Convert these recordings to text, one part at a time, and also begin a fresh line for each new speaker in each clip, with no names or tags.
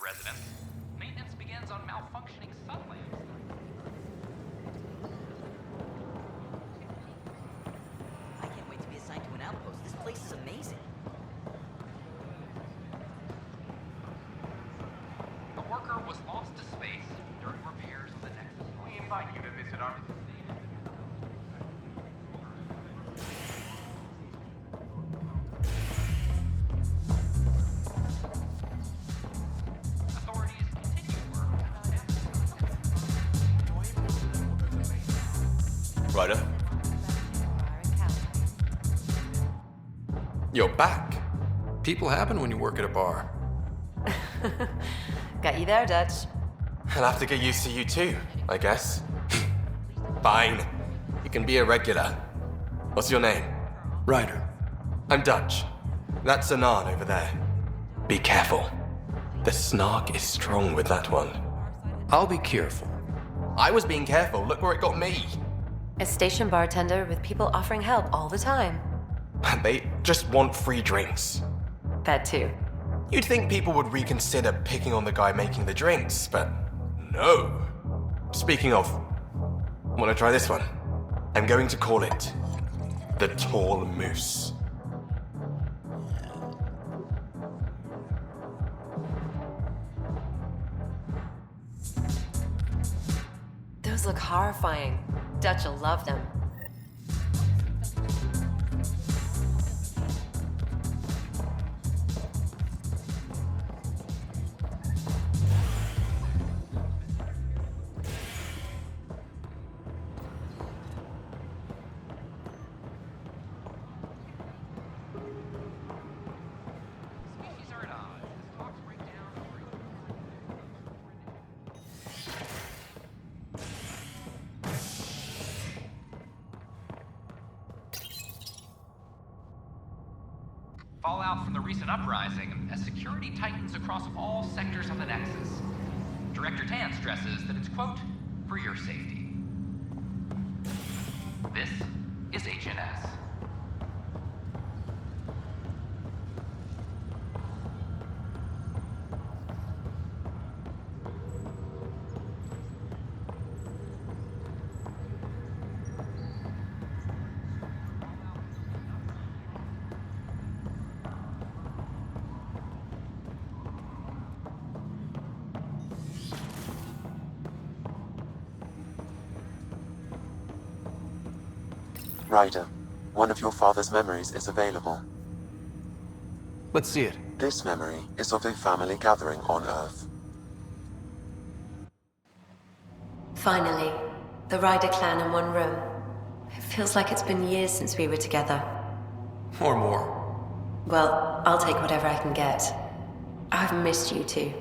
Residents. Maintenance begins on malfunctioning sun lamps.
I can't wait to be assigned to an outpost. This place is amazing.
The worker was lost to space during repairs of the Nexus. We invite you to visit our...
Ryder? You're back. People happen when you work at a bar.
Got you there, Dutch.
I'll have to get used to you too, I guess. Fine. You can be a regular. What's your name?
Ryder.
I'm Dutch. That's Anand over there. Be careful. The snark is strong with that one.
I'll be careful.
I was being careful. Look where it got me.
A station bartender with people offering help all the time.
They just want free drinks.
That too.
You'd think people would reconsider picking on the guy making the drinks, but no. Speaking of, wanna try this one? I'm going to call it the Tall Moose.
Those look horrifying. Dutch will love them.
Species are at odds. As talks break down, fallout from the recent uprising as security tightens across all sectors of the Nexus. Director Tan stresses that it's, quote, for your safety. This is HNS.
Ryder, one of your father's memories is available.
Let's see it.
This memory is of a family gathering on Earth.
Finally, the Ryder clan in one room. It feels like it's been years since we were together.
Or more.
Well, I'll take whatever I can get. I've missed you too.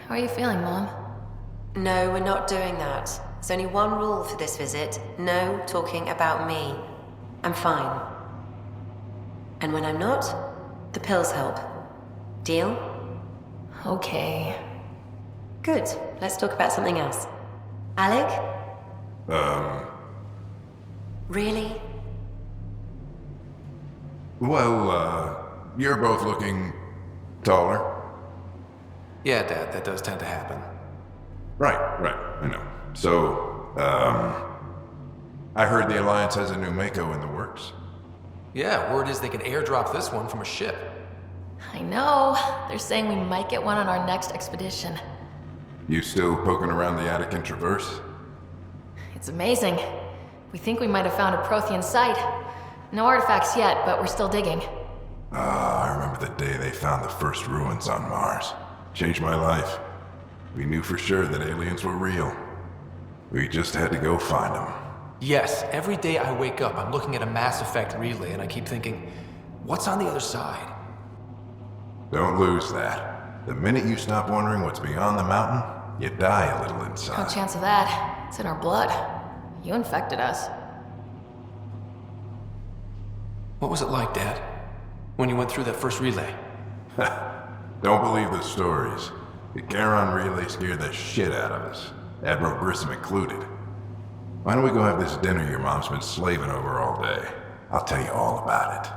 How are you feeling, Mom?
No, we're not doing that. There's only one rule for this visit. No talking about me. I'm fine. And when I'm not, the pills help. Deal?
Okay.
Good. Let's talk about something else. Alec? Really?
Well, you're both looking taller.
Yeah, Dad, that does tend to happen.
Right, I know. So, I heard the Alliance has a new Mako in the works.
Yeah, word is they can airdrop this one from a ship.
I know. They're saying we might get one on our next expedition.
You still poking around the Attican Traverse?
It's amazing. We think we might have found a Prothean site. No artifacts yet, but we're still digging.
I remember the day they found the first ruins on Mars. Changed my life. We knew for sure that aliens were real. We just had to go find them.
Yes, every day I wake up, I'm looking at a Mass Effect relay and I keep thinking, what's on the other side?
Don't lose that. The minute you stop wondering what's beyond the mountain, you die a little
No
inside.
chance of that. It's in our blood. You infected us.
What was it like, Dad? When you went through that first relay?
Don't believe the stories. The Charon relay scared the shit out of us. Admiral Grissom included. Why don't we go have this dinner your mom's been slaving over all day? I'll tell you all about it.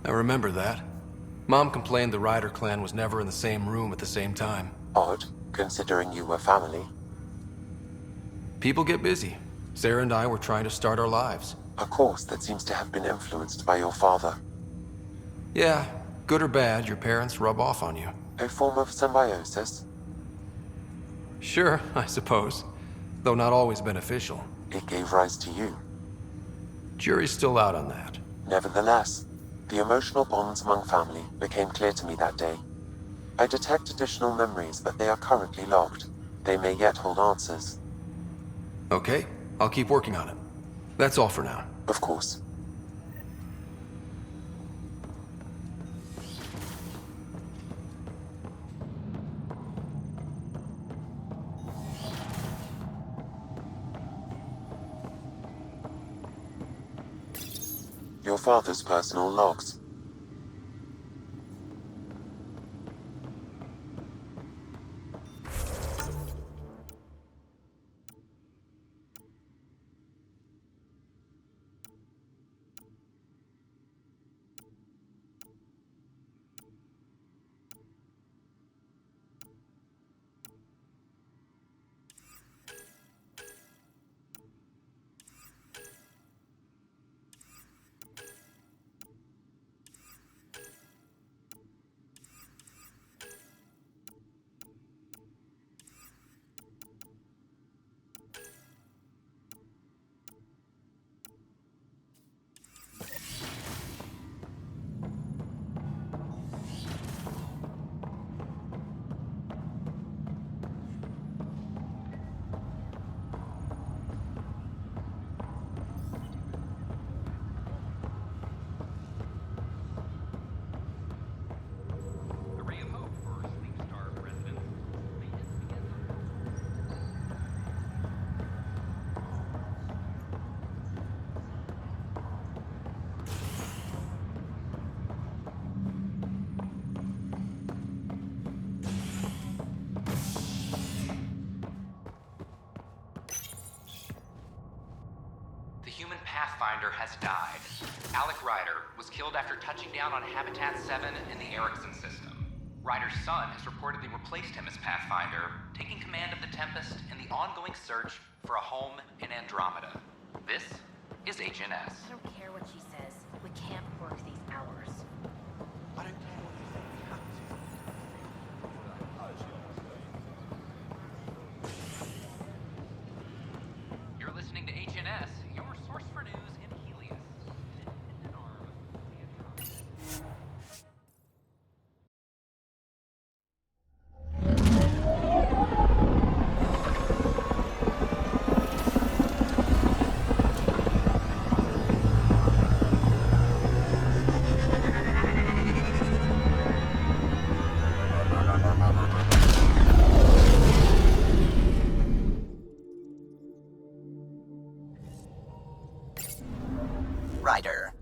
I remember that. Mom complained the Ryder clan was never in the same room at the same time.
Odd, considering you were family.
People get busy. Sarah and I were trying to start our lives.
A course that seems to have been influenced by your father.
Yeah, good or bad, your parents rub off on you.
A form of symbiosis.
Sure, I suppose. Though not always beneficial.
It gave rise to you.
Jury's still out on that.
Nevertheless, the emotional bonds among family became clear to me that day. I detect additional memories, but they are currently logged. They may yet hold answers.
Okay, I'll keep working on it. That's all for now.
Of course. Your father's personal logs.
A ray of hope for Sleep Star residents. The human Pathfinder has died. Alec Ryder was killed after touching down on Habitat 7 in the Erickson system. Ryder's son has reportedly replaced him as Pathfinder, taking command of the Tempest in the ongoing search for a home in Andromeda. This is HNS.
I don't care what she says. We can't work these hours.
You're listening to HNS, your source for news in Helios. An arm of Andromeda.
Ryder.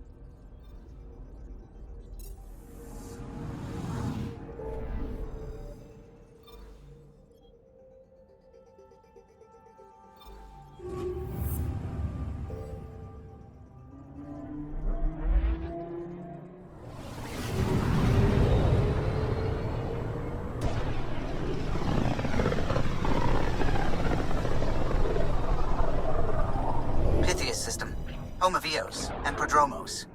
Pythias system. Home of Eos and Prodromos.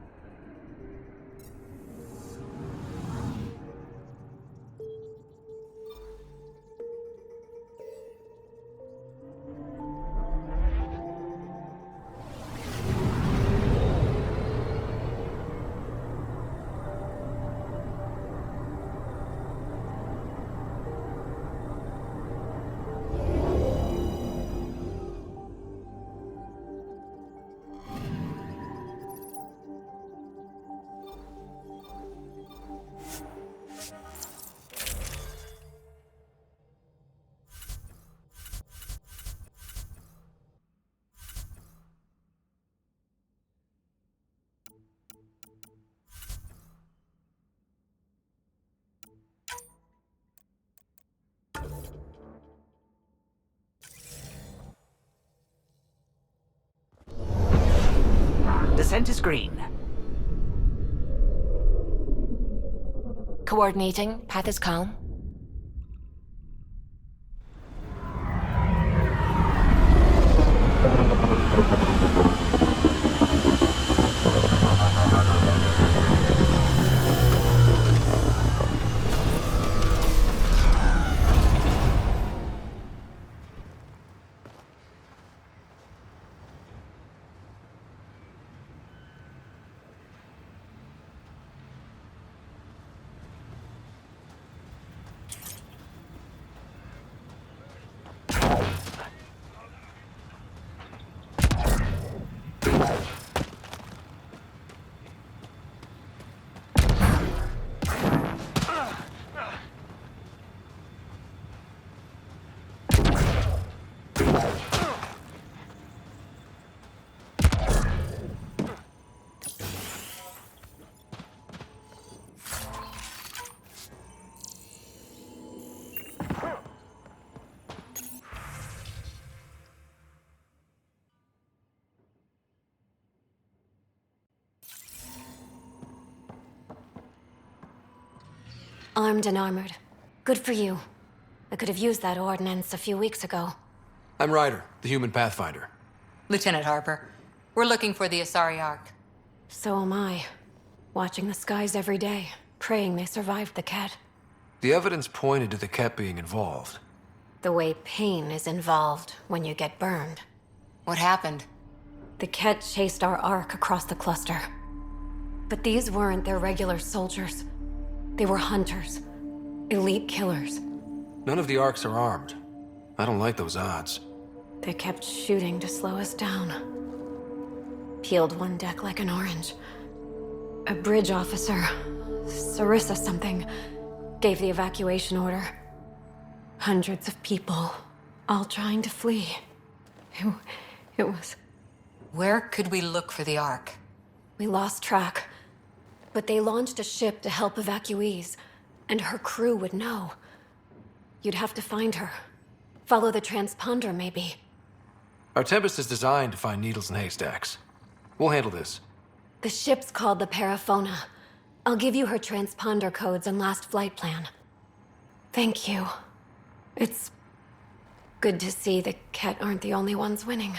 Descent is green.
Coordinating. Path is calm.
Armed and armored. Good for you. I could have used that ordnance a few weeks ago.
I'm Ryder, the human Pathfinder.
Lieutenant Harper, we're looking for the Asari Ark.
So am I. Watching the skies every day, praying they survived the Ket.
The evidence pointed to the Ket being involved.
The way pain is involved when you get burned.
What happened?
The Ket chased our Ark across the cluster. But these weren't their regular soldiers. They were hunters. Elite killers.
None of the Arks are armed. I don't like those odds.
They kept shooting to slow us down. Peeled one deck like an orange. A bridge officer, Sarissa something, gave the evacuation order. Hundreds of people, all trying to flee. It was...
Where could we look for the Ark?
We lost track. But they launched a ship to help evacuees, and her crew would know. You'd have to find her. Follow the transponder, maybe.
Our Tempest is designed to find needles in haystacks. We'll handle this.
The ship's called the Paraphona. I'll give you her transponder codes and last flight plan. Thank you. It's good to see the Ket aren't the only ones winning.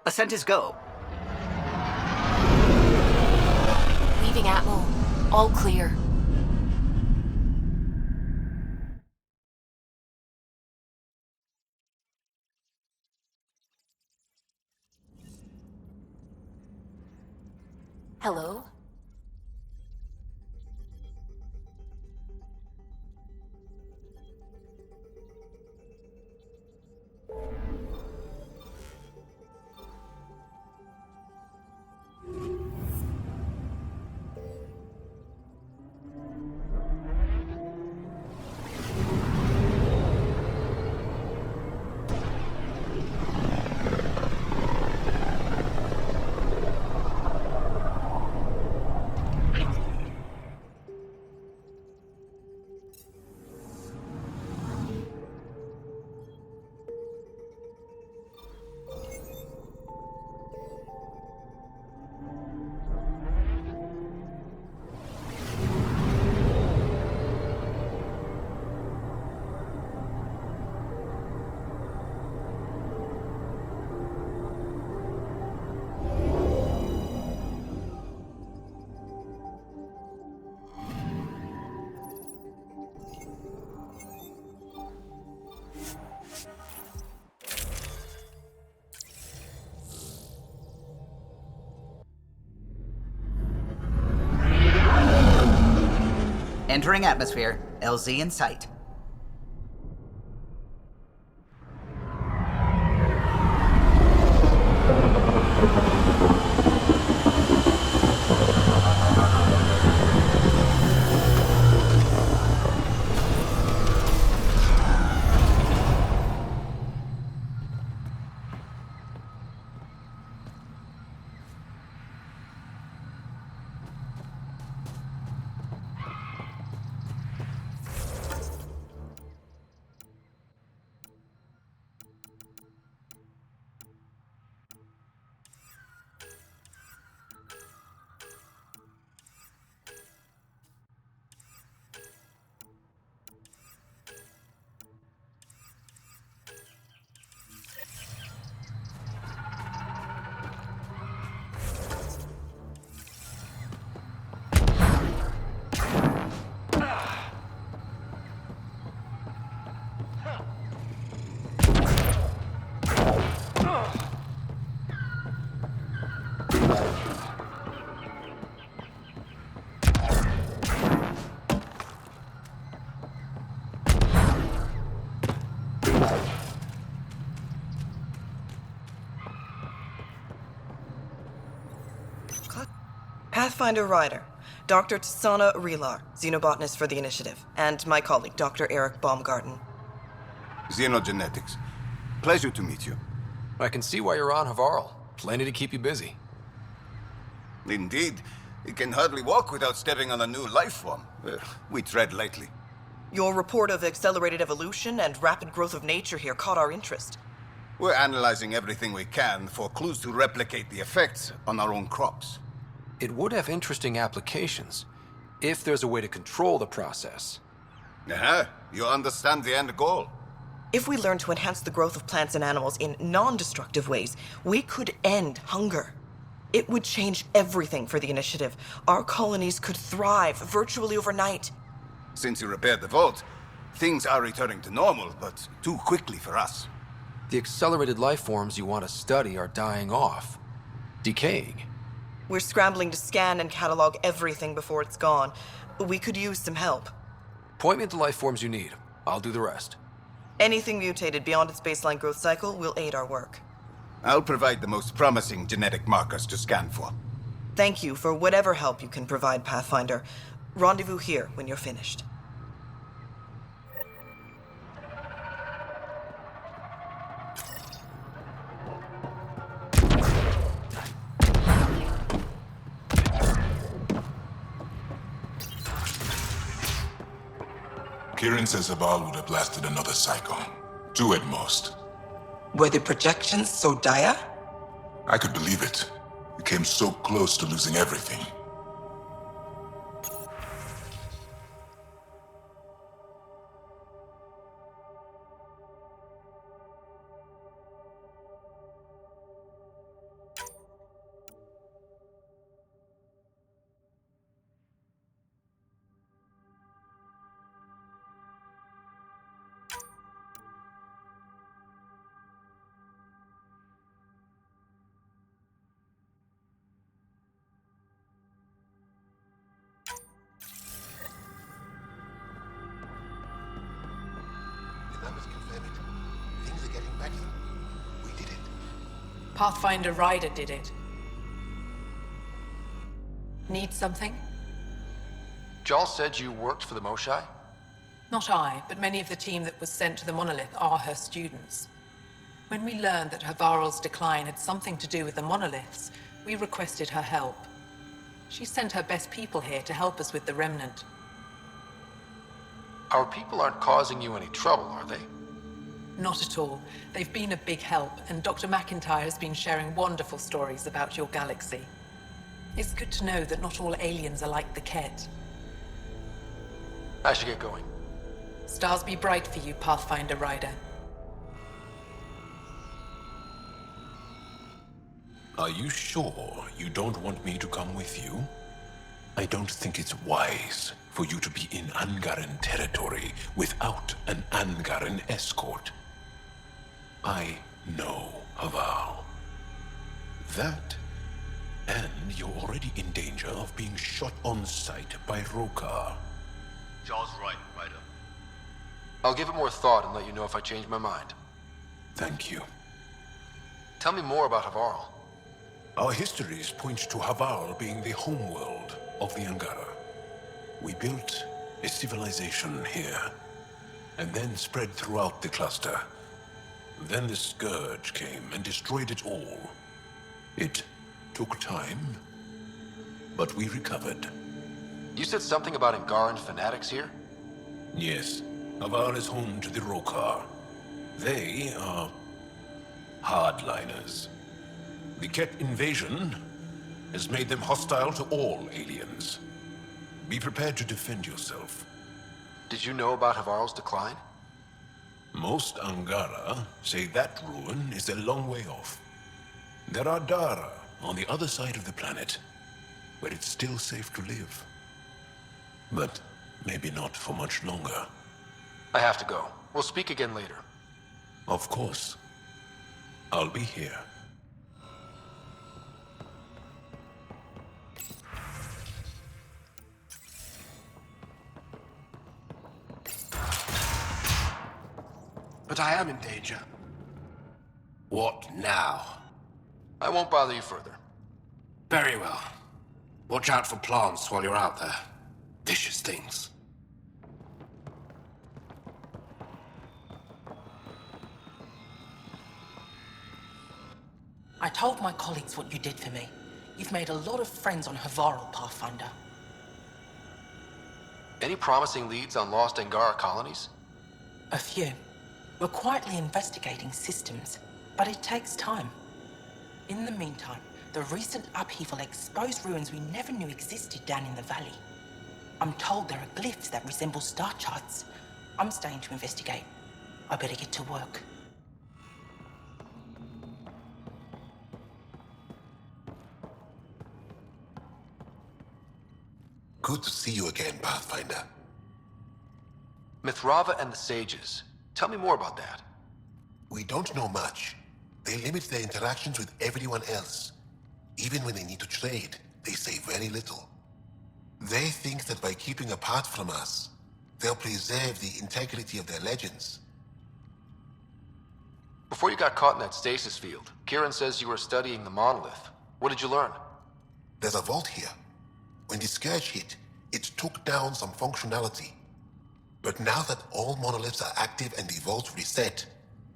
Ascent is go.
Leaving Atmo. All clear. Hello?
Entering atmosphere. LZ in sight.
Pathfinder Ryder, Dr. Tsana Relar, xenobotanist for the Initiative, and my colleague, Dr. Eric Baumgarten.
Xenogenetics. Pleasure to meet you.
I can see why you're on Havarl. Plenty to keep you busy.
Indeed. It can hardly walk without stepping on a new life form. We tread lightly.
Your report of accelerated evolution and rapid growth of nature here caught our interest.
We're analyzing everything we can for clues to replicate the effects on our own crops.
It would have interesting applications, if there's a way to control the process.
You understand the end goal.
If we learn to enhance the growth of plants and animals in non-destructive ways, we could end hunger. It would change everything for the Initiative. Our colonies could thrive virtually overnight.
Since you repaired the vault, things are returning to normal, but too quickly for us.
The accelerated life forms you want to study are dying off, decaying.
We're scrambling to scan and catalog everything before it's gone. We could use some help.
Point me at the life forms you need. I'll do the rest.
Anything mutated beyond its baseline growth cycle will aid our work.
I'll provide the most promising genetic markers to scan for.
Thank you for whatever help you can provide, Pathfinder. Rendezvous here when you're finished.
Kieran says Abal would have lasted another cycle. 2 at most.
Were the projections so dire?
I could believe it. We came so close to losing everything.
Pathfinder Ryder did it. Need something?
Jarl said you worked for the Moshai?
Not I, but many of the team that was sent to the monolith are her students. When we learned that Havarl's decline had something to do with the monoliths, we requested her help. She sent her best people here to help us with the remnant.
Our people aren't causing you any trouble, are they?
Not at all. They've been a big help, and Dr. McIntyre has been sharing wonderful stories about your galaxy. It's good to know that not all aliens are like the Ket.
I should get going.
Stars be bright for you, Pathfinder Ryder.
Are you sure you don't want me to come with you? I don't think it's wise for you to be in Angaran territory without an Angaran escort. I know Havarl. That, and you're already in danger of being shot on sight by Rokar.
Jarl's right, Ryder.
I'll give it more thought and let you know if I change my mind.
Thank you.
Tell me more about Havarl.
Our histories point to Havarl being the homeworld of the Angara. We built a civilization here, and then spread throughout the cluster. Then the Scourge came and destroyed it all. It took time, but we recovered.
You said something about Angaran fanatics here?
Yes, Havarl is home to the Rokar. They are hardliners. The Ket invasion has made them hostile to all aliens. Be prepared to defend yourself.
Did you know about Havarl's decline?
Most Angara say that ruin is a long way off. There are Dara on the other side of the planet, where it's still safe to live. But maybe not for much longer.
I have to go. We'll speak again later.
Of course. I'll be here.
but I am in danger. What now?
I won't bother you further.
Very well. Watch out for plants while you're out there. Vicious things.
I told my colleagues what you did for me. You've made a lot of friends on Havarl, Pathfinder.
Any promising leads on lost Angara colonies?
A few. We're quietly investigating systems, but it takes time. In the meantime, the recent upheaval exposed ruins we never knew existed down in the valley. I'm told there are glyphs that resemble star charts. I'm staying to investigate. I better get to work.
Good to see you again, Pathfinder.
Mithrava and the Sages. Tell me more about that.
We don't know much. They limit their interactions with everyone else. Even when they need to trade, they say very little. They think that by keeping apart from us, they'll preserve the integrity of their legends.
Before you got caught in that stasis field, Kieran says you were studying the monolith. What did you learn?
There's a vault here. When the Scourge hit, it took down some functionality. But now that all monoliths are active and the vault reset,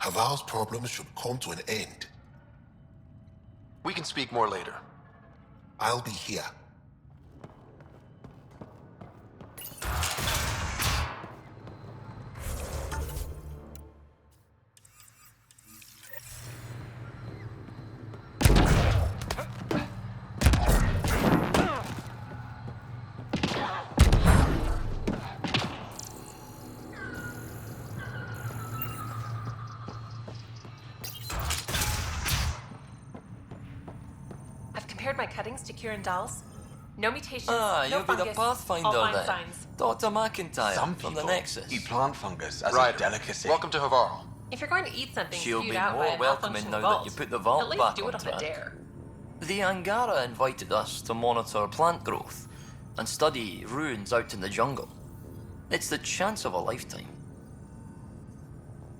Havarl's problems should come to an end.
We can speak more later.
I'll be here.
Compared my cuttings to Kieran Dahl's. No mutations,
Ah,
no
you'll be the
fungus,
Pathfinder
all fine
then.
signs.
Dr. McIntyre
Some
from the
people
Nexus.
eat plant fungus as
Right.
a delicacy.
Welcome to Havarl.
If you're going to eat something
She'll
spewed
be
out by
more
a
welcoming
malfunctioning
now
vault,
that you put the vault
at least
back
do
on
it on
track.
a dare.
The Angara invited us to monitor plant growth and study ruins out in the jungle. It's the chance of a lifetime.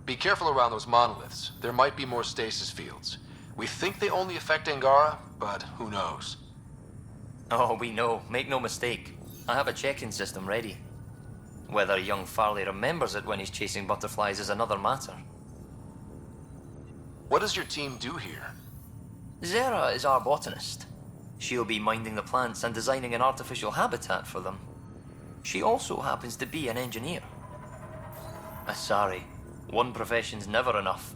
Be careful around those monoliths. There might be more stasis fields. We think they only affect Angara, but who knows?
Oh, we know. Make no mistake. I have a check-in system ready. Whether young Farley remembers it when he's chasing butterflies is another matter.
What does your team do here?
Zera is our botanist. She'll be minding the plants and designing an artificial habitat for them. She also happens to be an engineer. Sorry, one profession's never enough.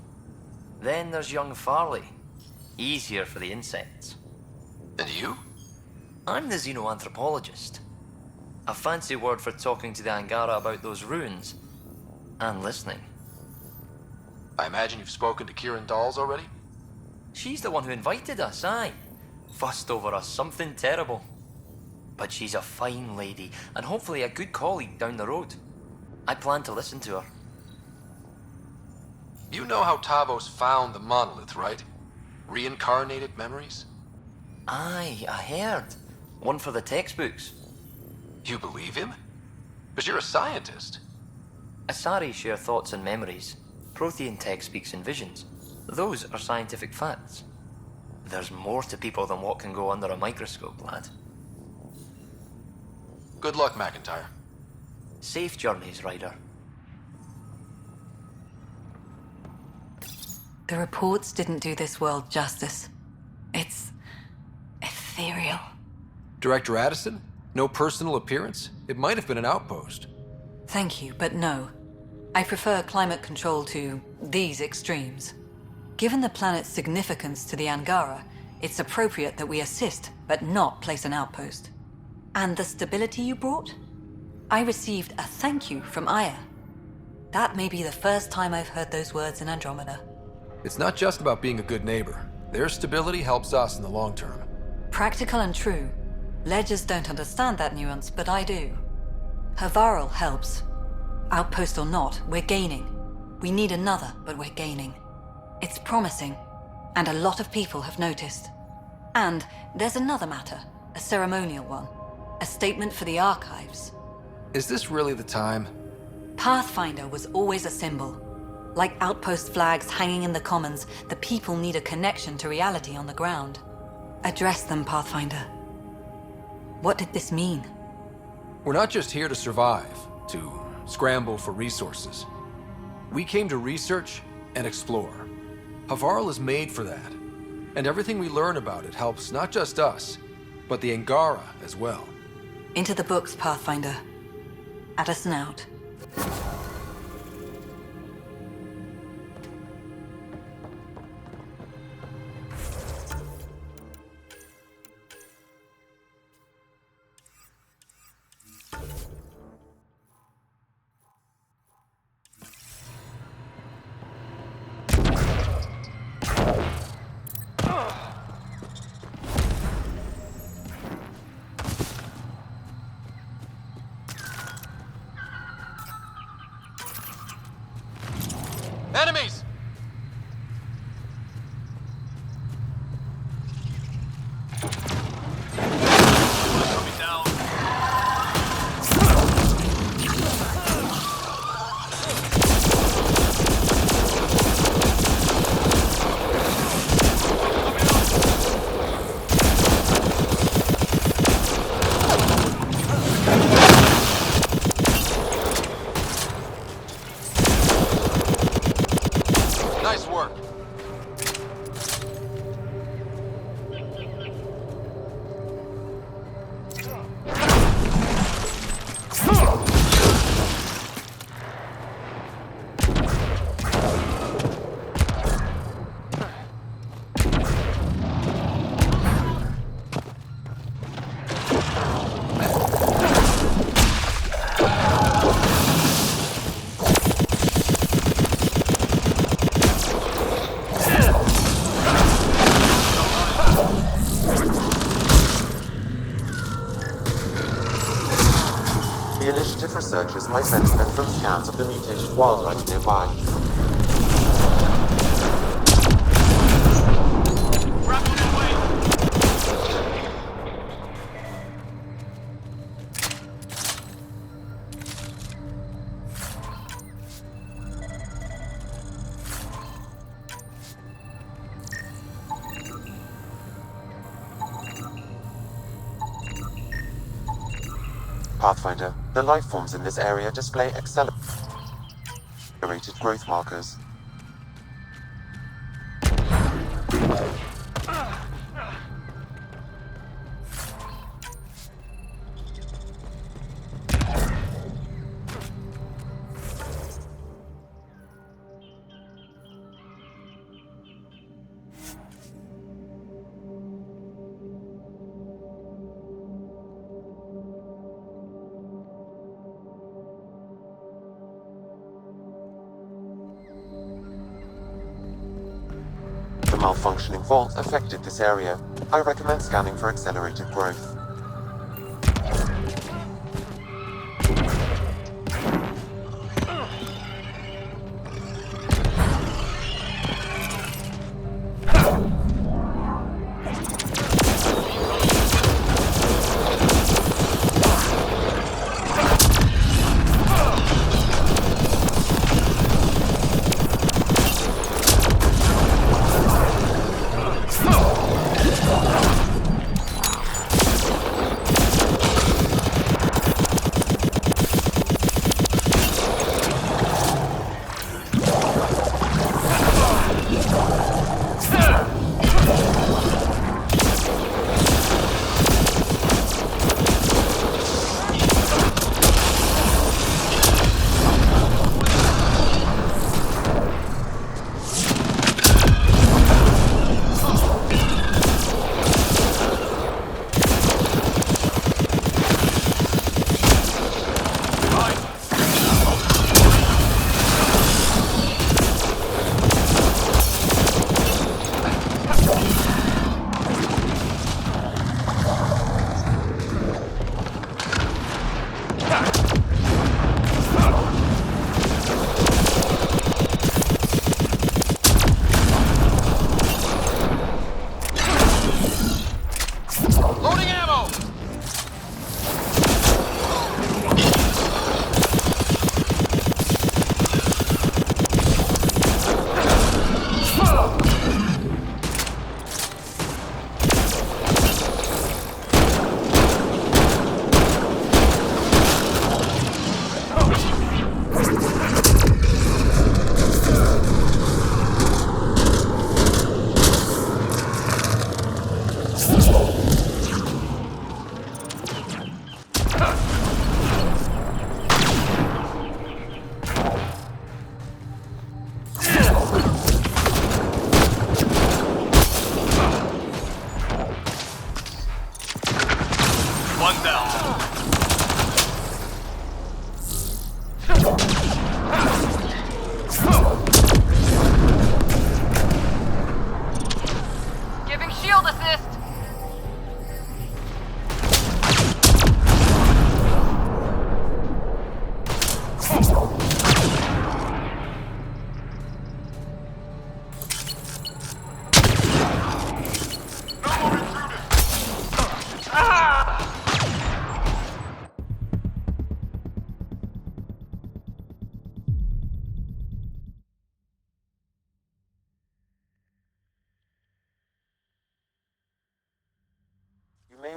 Then there's young Farley. He's here for the insects.
And you?
I'm the xenoanthropologist. A fancy word for talking to the Angara about those ruins and listening.
I imagine you've spoken to Kieran Dahl's already?
She's the one who invited us, aye. Fussed over us something terrible. But she's a fine lady, and hopefully a good colleague down the road. I plan to listen to her.
You know how Tavos found the monolith, right? Reincarnated memories?
Aye, I heard. One for the textbooks.
You believe him? But you're a scientist.
Asari share thoughts and memories. Prothean tech speaks in visions. Those are scientific facts. There's more to people than what can go under a microscope, lad.
Good luck, McIntyre.
Safe journeys, Ryder.
The reports didn't do this world justice. It's ethereal.
Director Addison? No personal appearance? It might have been an outpost.
Thank you, but no. I prefer climate control to these extremes. Given the planet's significance to the Angara, it's appropriate that we assist, but not place an outpost. And the stability you brought? I received a thank you from Aya. That may be the first time I've heard those words in Andromeda.
It's not just about being a good neighbor. Their stability helps us in the long term.
Practical and true. Ledgers don't understand that nuance, but I do. Havarl helps. Outpost or not, we're gaining. We need another, but we're gaining. It's promising, and a lot of people have noticed. And there's another matter, a ceremonial one. A statement for the archives.
Is this really the time?
Pathfinder was always a symbol. Like outpost flags hanging in the commons, the people need a connection to reality on the ground. Address them, Pathfinder. What did this mean?
We're not just here to survive, to scramble for resources. We came to research and explore. Havarl is made for that. And everything we learn about it helps not just us, but the Angara as well.
Into the books, Pathfinder. At a snout.
Enemies! Nice work.
The Initiative researchers might benefit from scans of the mutated wildlife nearby. Pathfinder, the life forms in this area display accelerated growth markers. The malfunctioning vault affected this area. I recommend scanning for accelerated growth.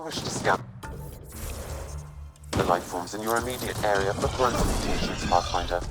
wish to scan the life forms in your immediate area for growth mutations, Pathfinder.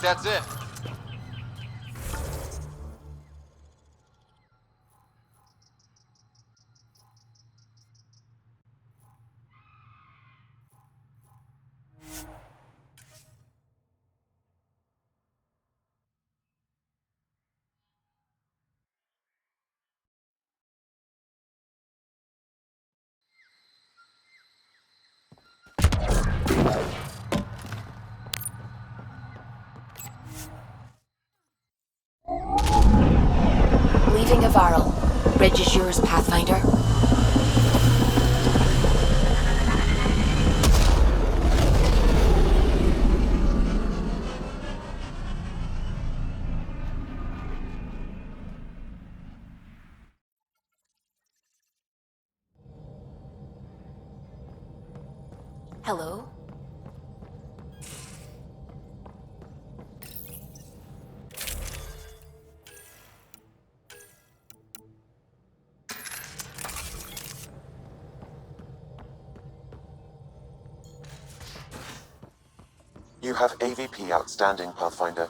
that's it.
Leaving Avaril. Bridge is yours, Pathfinder. Hello?
You have AVP outstanding, Pathfinder.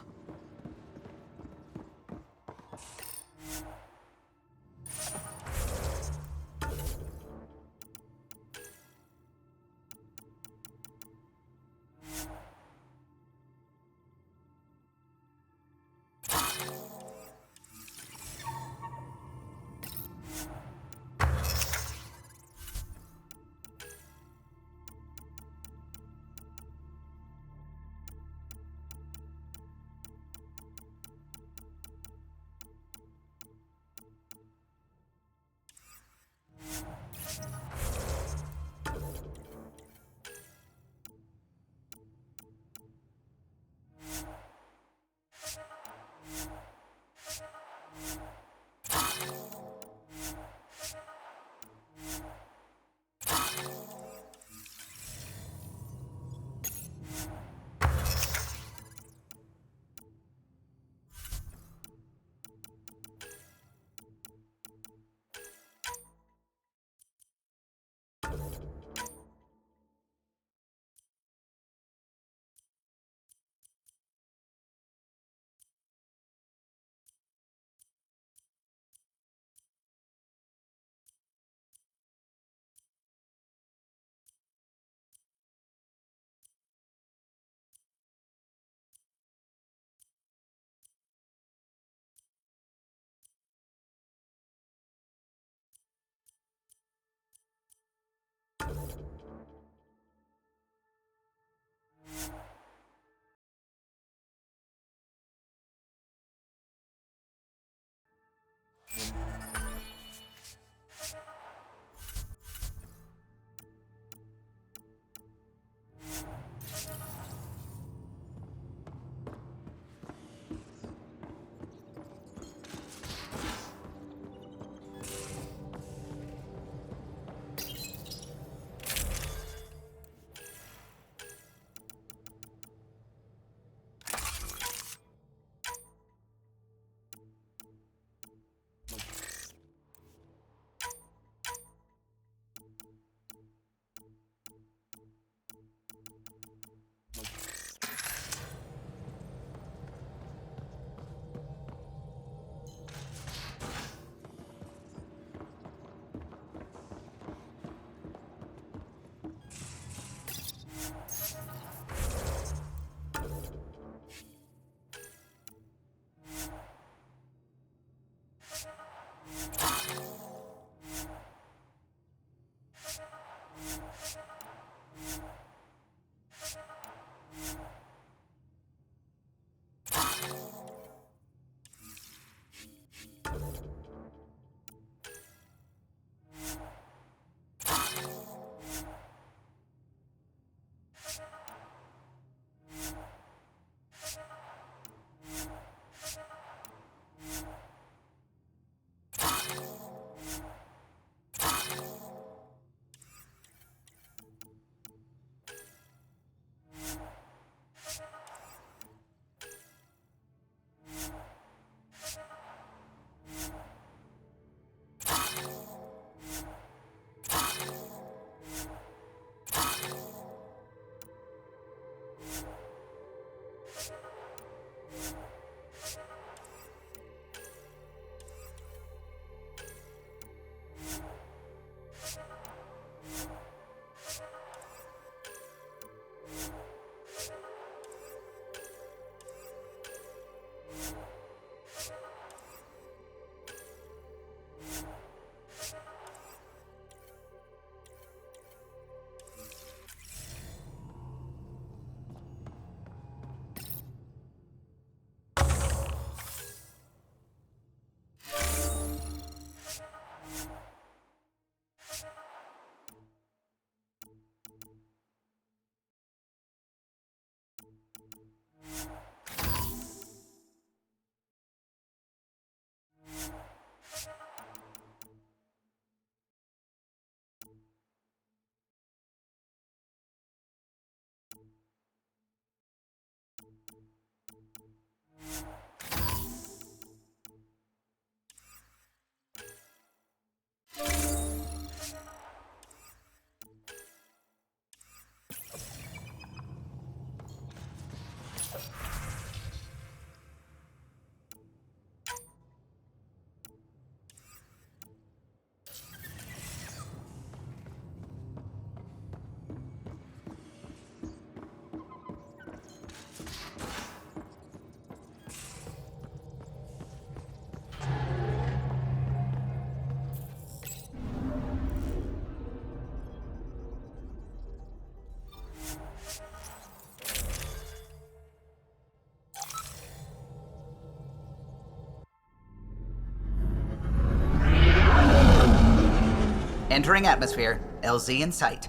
Entering atmosphere. LZ in sight.